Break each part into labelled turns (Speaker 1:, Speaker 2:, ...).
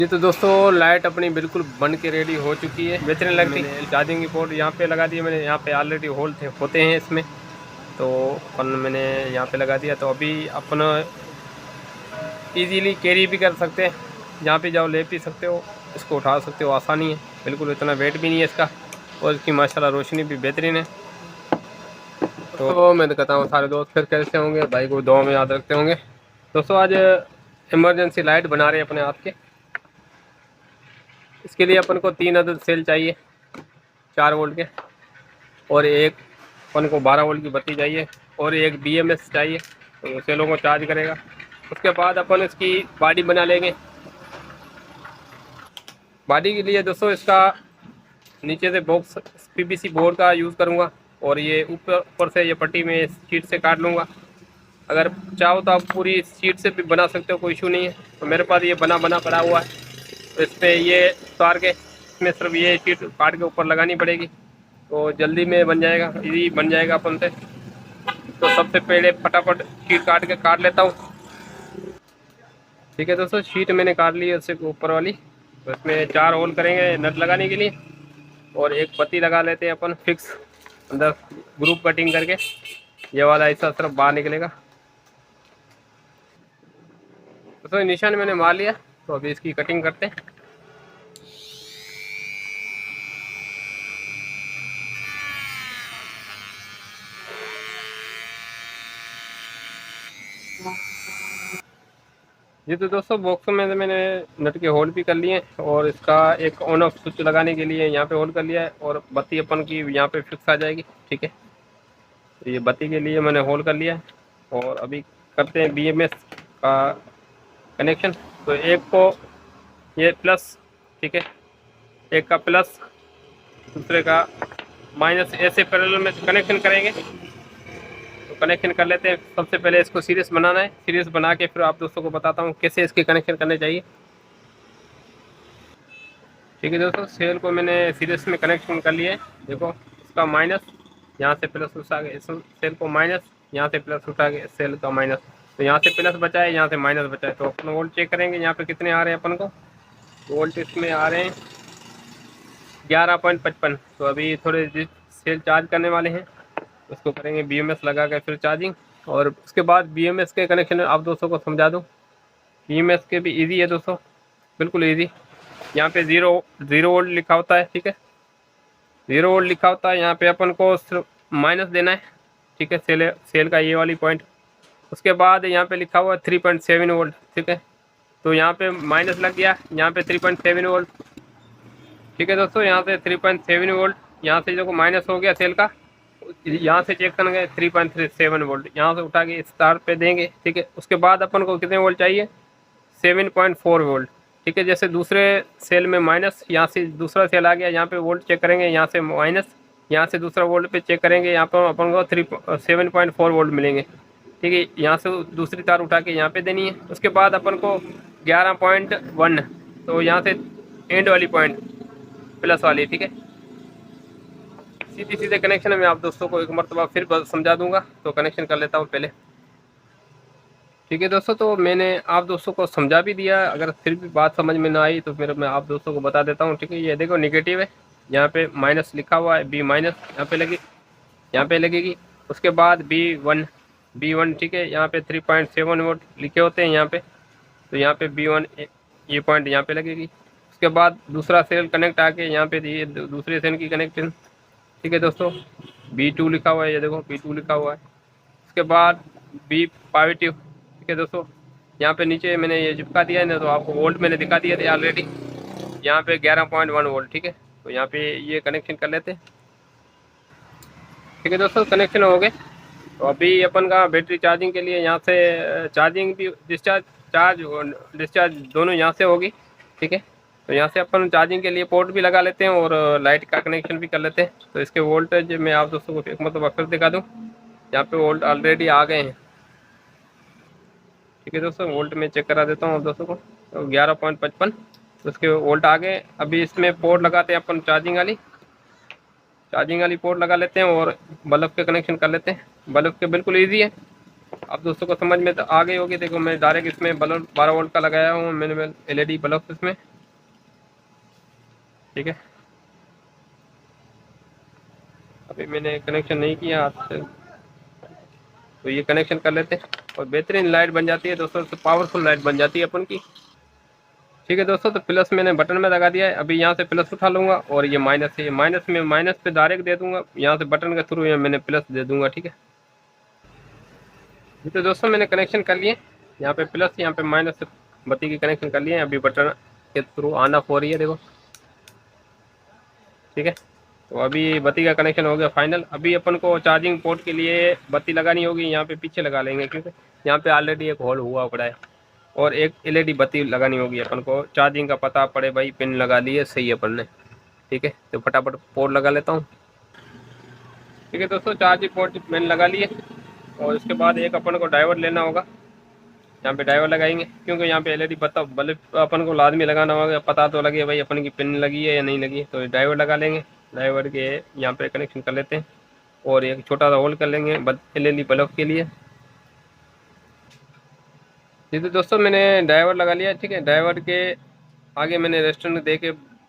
Speaker 1: जी तो दोस्तों लाइट अपनी बिल्कुल बन के रेडी हो चुकी है, बेहतरीन लगती है। चार्जिंग की पोर्ट यहाँ पे लगा दिया मैंने, यहाँ पे ऑलरेडी होल होते हैं इसमें, तो अपन मैंने यहाँ पे लगा दिया। तो अभी अपन इजीली कैरी भी कर सकते हैं, जहाँ पे जाओ ले भी सकते हो, इसको उठा सकते हो, आसानी है बिल्कुल, इतना वेट भी नहीं है इसका, और इसकी माशाल्लाह रोशनी भी बेहतरीन है। तो मैं तो कहता हूँ सारे दोस्त फिर कैसे होंगे, भाई को दुआ में याद रखते होंगे। दोस्तों आज इमरजेंसी लाइट बना रहे हैं अपने हाथ के। इसके लिए अपन को 3 अदद सेल चाहिए 4 वोल्ट के, और एक अपन को 12 वोल्ट की बत्ती चाहिए, और एक BMS चाहिए, तो सेलों को चार्ज करेगा। उसके बाद अपन इसकी बॉडी बना लेंगे। बॉडी के लिए दोस्तों इसका नीचे से बॉक्स PVC बोर्ड का यूज़ करूँगा, और ये ऊपर से ये पट्टी में शीट से काट लूँगा। अगर चाहो तो आप पूरी शीट से भी बना सकते हो, कोई इशू नहीं है। तो मेरे पास ये बना पड़ा हुआ है, तो इस पर ये उतार के इसमें सिर्फ ये शीट काट के ऊपर लगानी पड़ेगी, तो जल्दी में बन जाएगा, इजी बन जाएगा अपन से। तो सबसे पहले फटाफट शीट काट लेता हूँ। ठीक है दोस्तों, शीट मैंने काट ली है उससे ऊपर वाली। तो इसमें 4 होल करेंगे नट लगाने के लिए, और एक पत्ती लगा लेते हैं अपन फिक्स अंदर ग्रुप कटिंग करके। ये वाला हिस्सा सिर्फ बाहर निकलेगा। तो निशान मैंने मार लिया, तो अभी इसकी कटिंग करते हैं। जी तो दोस्तों बॉक्स में मैंने नट के होल भी कर लिए हैं, और इसका एक ऑन ऑफ स्विच लगाने के लिए यहाँ पे होल कर लिया है, और बत्ती अपन की यहाँ पे फिक्स आ जाएगी। ठीक है, तो ये बत्ती के लिए मैंने होल कर लिया है, और अभी करते हैं BMS का कनेक्शन। तो एक को ये प्लस, ठीक है, एक का प्लस, दूसरे का माइनस, ऐसे पैरेलल में कनेक्शन करेंगे। तो कनेक्शन कर लेते हैं। सबसे पहले इसको सीरीज बनाना है, सीरीज बना के फिर आप दोस्तों को बताता हूँ कैसे इसके कनेक्शन करने चाहिए। ठीक है दोस्तों, सेल को मैंने सीरीज में कनेक्शन कर लिया है। देखो इसका माइनस यहाँ से प्लस उठा के इस सेल को माइनस, यहाँ से प्लस उठा के सेल का माइनस। तो यहाँ से प्लस बचा है, यहाँ से माइनस बचा है। तो अपन वोल्ट चेक करेंगे यहाँ पे कितने आ रहे हैं अपन को। वोल्ट इसमें आ रहे हैं 11.55। तो अभी थोड़े सेल चार्ज करने वाले हैं, उसको करेंगे BMS लगा कर फिर चार्जिंग। और उसके बाद BMS के कनेक्शन आप दोस्तों को समझा दूँ। BMS के भी इजी है दोस्तों, बिल्कुल इजी। यहाँ पे जीरो वोल्ट लिखा होता है, ठीक है, 0 वोल्ट लिखा होता है। यहाँ पे अपन को सिर्फ माइनस देना है, ठीक है, सेल का ये वाली पॉइंट। उसके बाद यहाँ पे लिखा हुआ है 3.7 वोल्ट, ठीक है, तो यहाँ पे माइनस लग गया, यहाँ पे 3.7 वोल्ट। ठीक है दोस्तों, यहाँ से 3.7 वोल्ट, यहाँ से जो माइनस हो गया सेल का, यहाँ से चेक करेंगे 3.37 वोल्ट, यहाँ से उठा के इस तार पे देंगे। ठीक है, उसके बाद अपन को कितने वोल्ट चाहिए, 7.4 वोल्ट। ठीक है, जैसे दूसरे सेल में माइनस, यहाँ से दूसरा सेल आ गया, यहाँ पे वोल्ट चेक करेंगे, यहाँ से माइनस, यहाँ से दूसरा वोल्ट पे चेक करेंगे, यहाँ पर अपन को 7.4 वोल्ट मिलेंगे। ठीक है, यहाँ से दूसरी तार उठा के यहाँ पे देनी है। उसके बाद अपन को 11.1, तो यहाँ से एंड वाली पॉइंट प्लस वाली। ठीक है, सीधे सीधे कनेक्शन मैं आप दोस्तों को एक मरतबा फिर समझा दूंगा। तो कनेक्शन कर लेता हूँ पहले। ठीक है दोस्तों, तो मैंने आप दोस्तों को समझा भी दिया। अगर फिर भी बात समझ में ना आई तो फिर मैं आप दोस्तों को बता देता हूँ। ठीक है, ये देखो निगेटिव है, यहाँ पे माइनस लिखा हुआ है, B माइनस यहाँ पे लगेगी। उसके बाद B1, ठीक है, यहाँ पे 3.7 वोल्ट लिखे होते हैं यहाँ पे, तो यहाँ पे B1 ये पॉइंट यहाँ पे लगेगी। उसके बाद दूसरा सेल कनेक्ट आके यहाँ पे ये दूसरे सेल की कनेक्शन। ठीक है दोस्तों, B2 लिखा हुआ है, ये देखो B2 लिखा हुआ है। उसके बाद B पॉजिटिव। ठीक है दोस्तों, यहाँ पे नीचे मैंने ये चिपका दिया है ना, तो आपको वोल्ट मैंने दिखा दिया था ऑलरेडी, यहाँ पे 11.1 वोल्ट। ठीक है, तो यहाँ पे ये कनेक्शन कर लेते हैं। ठीक है दोस्तों, कनेक्शन हो गए। तो अभी अपन का बैटरी चार्जिंग के लिए यहाँ से चार्जिंग भी चार्ज और डिस्चार्ज दोनों यहाँ से होगी। ठीक है, तो यहाँ से अपन चार्जिंग के लिए पोर्ट भी लगा लेते हैं, और लाइट का कनेक्शन भी कर लेते हैं। तो इसके वोल्टेज मैं आप दोस्तों को एक मतलब फिर दिखा दूँ। यहाँ पे वोल्ट ऑलरेडी आ गए हैं। ठीक है दोस्तों, वोल्ट में चेक करा देता हूँ आप दोस्तों को। तो 11.55 उसके वोल्ट आ गए। अभी इसमें पोर्ट लगाते हैं अपन, चार्जिंग वाली पोर्ट लगा लेते हैं, और बल्ब के कनेक्शन कर लेते हैं। बल्ब के बिल्कुल ईजी है, आप दोस्तों को समझ में तो आ गई होगी। देखो मैं डायरेक्ट इसमें बल्ब 12 वोल्ट का लगाया हूँ मैंने, LED बल्ब इसमें। ठीक है, अभी मैंने कनेक्शन नहीं किया हाथ से, तो ये कनेक्शन कर लेते हैं और बेहतरीन लाइट बन जाती है दोस्तों, पावरफुल लाइट बन जाती है अपन की। ठीक है दोस्तों, तो प्लस मैंने बटन में लगा दिया है। अभी यहाँ से प्लस उठा लूँगा और ये माइनस है, ये माइनस में माइनस पे डायरेक्ट दे दूँगा, यहाँ से बटन के थ्रू मैंने प्लस दे दूँगा। ठीक है, तो दोस्तों मैंने कनेक्शन कर लिए, यहाँ पे प्लस यहाँ पे माइनस से बत्ती की कनेक्शन कर लिए। अभी बटन के थ्रू ऑन ऑफ हो रही है, देखो। ठीक है, तो अभी बत्ती का कनेक्शन हो गया फाइनल। अभी अपन को चार्जिंग पोर्ट के लिए बत्ती लगानी होगी, यहाँ पे पीछे लगा लेंगे क्योंकि यहाँ पे ऑलरेडी एक होल हुआ पड़ा है। और एक एलईडी बत्ती लगानी होगी अपन को, चार्जिंग का पता पड़े भाई, पिन लगा लिए सही है अपन ने। ठीक है, तो फटाफट पोर्ट लगा लेता हूँ। ठीक है दोस्तों, चार्जिंग पोर्ट मैंने लगा लिए और उसके बाद एक अपन को ड्राइवर लेना होगा। यहाँ पे ड्राइवर लगाएंगे क्योंकि यहाँ पे एलईडी बल्ब अपन को लाजमी लगाना होगा, पता तो लगे भाई अपन की पिन लगी है या नहीं लगी है। तो ड्राइवर लगा लेंगे, ड्राइवर के यहाँ पे कनेक्शन कर लेते हैं और एक छोटा सा होल कर लेंगे एलईडी बल्ब के लिए। जी तो दोस्तों मैंने ड्राइवर लगा लिया। ठीक है, ड्राइवर के आगे मैंने रेस्टोरेंट दे के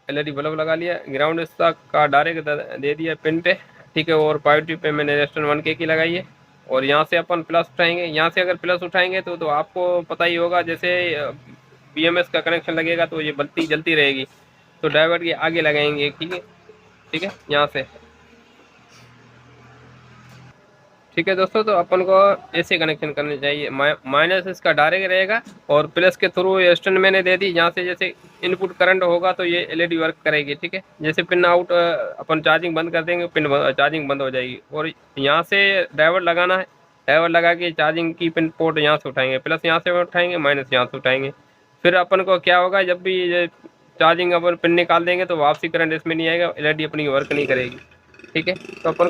Speaker 1: एलईडी बल्ब लगा लिया, ग्राउंड इसका का डायरेक्ट दे दिया पिन पे। ठीक है, और पॉजिटिव पे मैंने रेस्टोरेंट 1K की लगाई है। और यहाँ से अपन प्लस उठाएंगे, यहाँ से अगर प्लस उठाएंगे तो आपको पता ही होगा, जैसे BMS का कनेक्शन लगेगा तो ये बत्ती जलती रहेगी। तो ड्राइवर के आगे लगाएंगे। ठीक है, ठीक है, यहाँ से। ठीक है दोस्तों, तो अपन को ऐसे कनेक्शन करने चाहिए, माइनस इसका डायरेक्ट रहेगा और प्लस के थ्रू स्टैंड मैंने दे दी। यहाँ से जैसे इनपुट करंट होगा तो ये एलईडी वर्क करेगी। ठीक है, जैसे पिन आउट अपन चार्जिंग बंद कर देंगे, पिन चार्जिंग बंद हो जाएगी। और यहाँ से ड्राइवर लगाना है, ड्राइवर लगा के चार्जिंग की पिन पोर्ट यहाँ से उठाएंगे, प्लस यहाँ से उठाएंगे, माइनस यहाँ से उठाएंगे। फिर अपन को क्या होगा, जब भी चार्जिंग अपन पिन निकाल देंगे तो वापसी करंट इसमें नहीं आएगा, एलईडी अपनी वर्क नहीं करेगी। ठीक है, तो अपन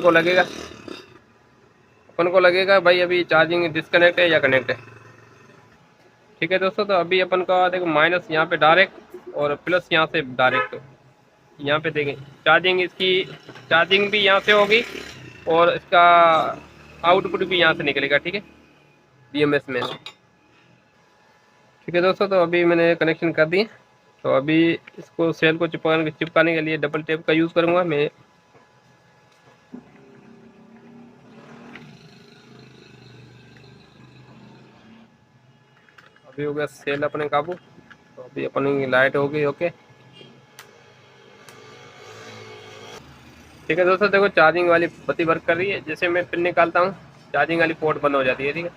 Speaker 1: को लगेगा भाई अभी चार्जिंग डिस्कनेक्ट है या कनेक्ट है। ठीक है दोस्तों, तो अभी अपन का देखो माइनस यहाँ पे डायरेक्ट और प्लस यहाँ से डायरेक्ट। यहाँ पे देखें चार्जिंग, इसकी चार्जिंग भी यहाँ से होगी और इसका आउटपुट भी यहाँ से निकलेगा। ठीक है, BMS में। ठीक है दोस्तों, तो अभी मैंने कनेक्शन कर दिए। तो अभी इसको सेल को चिपकाने के लिए डबल टेप का यूज़ करूँगा मैं। अभी हो गया सेल अपने काबू, तो अभी अपनी लाइट हो गई ओके। ठीक है दोस्तों, देखो चार्जिंग वाली बत्ती वर्क कर रही है। जैसे मैं पिन निकालता हूँ चार्जिंग वाली पोर्ट बंद हो जाती है। ठीक है,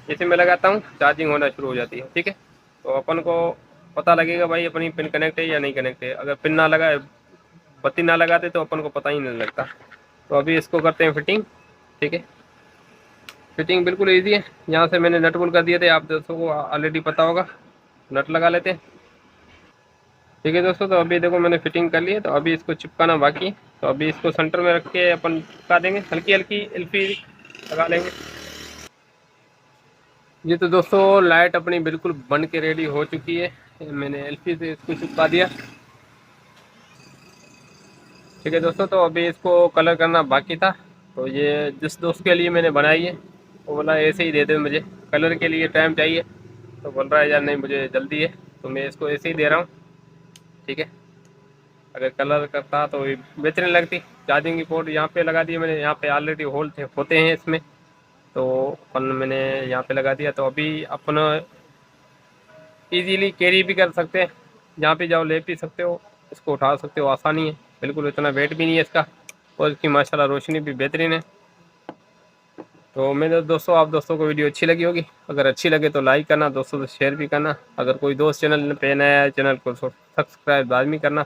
Speaker 1: जैसे मैं लगाता हूँ चार्जिंग होना शुरू हो जाती है। ठीक है, तो अपन को पता लगेगा भाई अपनी पिन कनेक्ट है या नहीं कनेक्ट है। अगर पिन ना लगा, बत्ती ना लगाते तो अपन को पता ही नहीं लगता। तो अभी इसको करते हैं फिटिंग। ठीक है, फिटिंग बिल्कुल ईजी है। यहाँ से मैंने नट बोल्ट कर दिए थे, आप दोस्तों को ऑलरेडी पता होगा। नट लगा लेते हैं। ठीक है दोस्तों, तो अभी देखो मैंने फिटिंग कर ली है, तो अभी इसको चिपकाना बाकी है। तो अभी इसको सेंटर में रख के अपन चिपका देंगे, हल्की हल्की एलपी लगा लेंगे। ये तो दोस्तों लाइट अपनी बिल्कुल बन के रेडी हो चुकी है, मैंने एलपी से इसको चिपका दिया। ठीक है दोस्तों, तो अभी इसको कलर करना बाकी था। तो ये जिस दोस्त के लिए मैंने बनाई है वो बोला ऐसे ही दे दे, मुझे कलर के लिए टाइम चाहिए। तो बोल रहा है यार नहीं मुझे जल्दी है, तो मैं इसको ऐसे ही दे रहा हूँ। ठीक है, अगर कलर करता तो बेहतरीन लगती। चार्जिंग की पोर्ट यहाँ पे लगा दी मैंने, यहाँ पे ऑलरेडी होल होते हैं इसमें, तो अपन मैंने यहाँ पे लगा दिया। तो अभी अपन इजीली कैरी भी कर सकते हैं, जहाँ पे जाओ ले भी सकते हो, इसको उठा सकते हो, आसानी है बिल्कुल, इतना वेट भी नहीं है इसका। और इसकी माशाल्लाह रोशनी भी बेहतरीन है। तो मेरे दोस्तों, आप दोस्तों को वीडियो अच्छी लगी होगी, अगर अच्छी लगे तो लाइक करना, दोस्तों से शेयर भी करना। अगर कोई दोस्त चैनल पे नया है चैनल को सब्सक्राइब लाजमी करना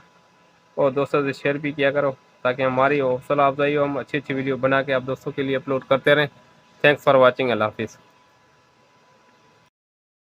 Speaker 1: और दोस्तों से शेयर भी किया करो, ताकि हमारी हौसला अफजाई हो, हम अच्छी अच्छी वीडियो बना के आप दोस्तों के लिए अपलोड करते रहें। थैंक्स फॉर वॉचिंग, अल्लाह हाफिज़।